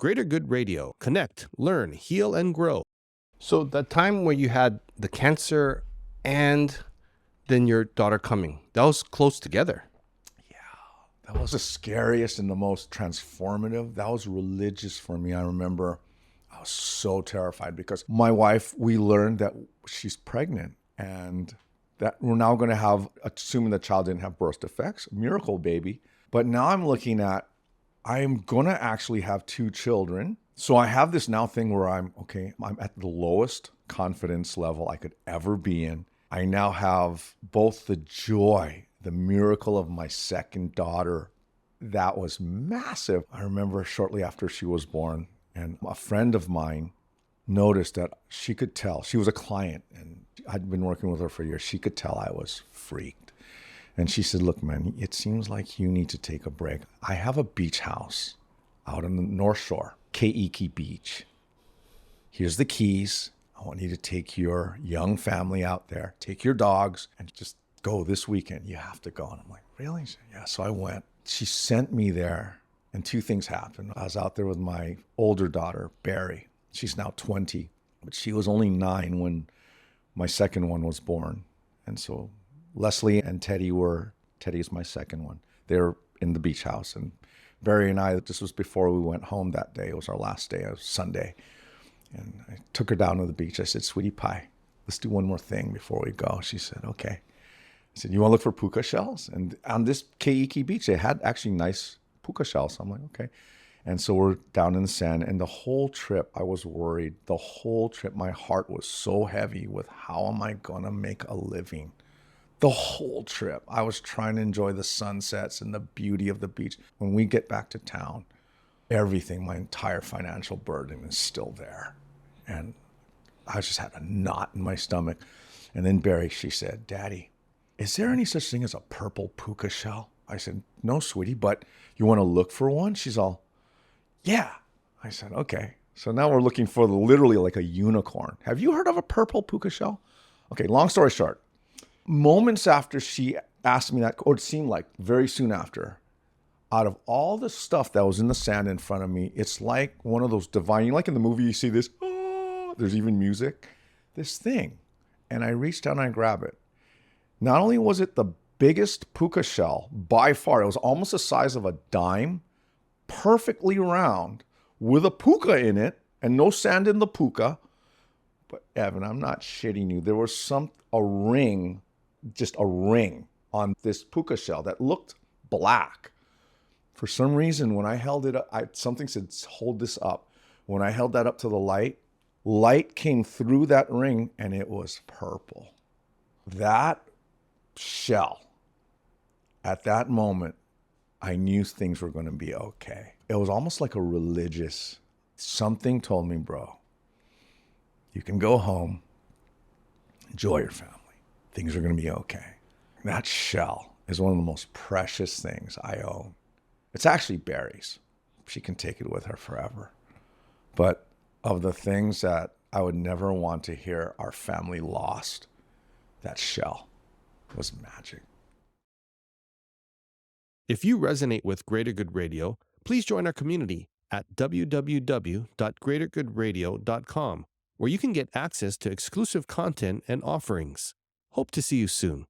Greater Good Radio. Connect, learn, heal, and grow. So the time where you had the cancer and then your daughter coming, that was close together. That was the scariest and the most transformative. That was religious for me. I remember I was so terrified because my wife, we learned that she's pregnant and that we're now going to have, assuming the child didn't have birth defects, miracle baby. But now I'm looking at, I'm going to actually have 2 children. So I have this now thing where I'm at the lowest confidence level I could ever be in. I now have both the joy, the miracle of my second daughter. That was massive. I remember shortly after she was born, and a friend of mine noticed that she could tell. She was a client, and I'd been working with her for years. She could tell I was freaked. And she said, look, man, it seems like you need to take a break. I have a beach house out on the North Shore, Keiki Beach. Here's the keys. I want you to take your young family out there, take your dogs, and just go this weekend. You have to go. And I'm like, really? She said, yeah. So I went. She sent me there, and 2 things happened. I was out there with my older daughter, Barry. She's now 20, but she was only 9 when my second one was born. And so Leslie and Teddy's my second one. They're in the beach house. And Barry and I, this was before we went home that day. It was our last day. It was Sunday. And I took her down to the beach. I said, sweetie pie, let's do one more thing before we go. She said, okay. I said, you want to look for puka shells? And on this Keiki beach, they had actually nice puka shells. I'm like, okay. And so we're down in the sand. And the whole trip, I was worried. The whole trip, my heart was so heavy with how am I going to make a living? The whole trip, I was trying to enjoy the sunsets and the beauty of the beach. When we get back to town, everything, my entire financial burden is still there. And I just had a knot in my stomach. And then Barry, she said, Daddy, is there any such thing as a purple puka shell? I said, no, sweetie, but you want to look for one? She's all, yeah. I said, okay. So now we're looking for literally like a unicorn. Have you heard of a purple puka shell? Okay, long story short. Moments after she asked me that, or it seemed like very soon after, out of all the stuff that was in the sand in front of me, it's like one of those divine, like in the movie, you see this, oh, there's even music, this thing. And I reached down and I grabbed it. Not only was it the biggest puka shell by far, it was almost the size of a dime, perfectly round, with a puka in it, and no sand in the puka. But Evan, I'm not shitting you. There was a ring, just a ring on this puka shell that looked black. For some reason, when I held it up, something said, hold this up. When I held that up to the light came through that ring and it was purple. That shell, at that moment, I knew things were going to be okay. It was almost like a religious, something told me, bro, you can go home, enjoy your family. Things are going to be okay. That shell is one of the most precious things I own. It's actually Barry's. She can take it with her forever. But of the things that I would never want to hear our family lost, that shell was magic. If you resonate with Greater Good Radio, please join our community at www.greatergoodradio.com, where you can get access to exclusive content and offerings. Hope to see you soon.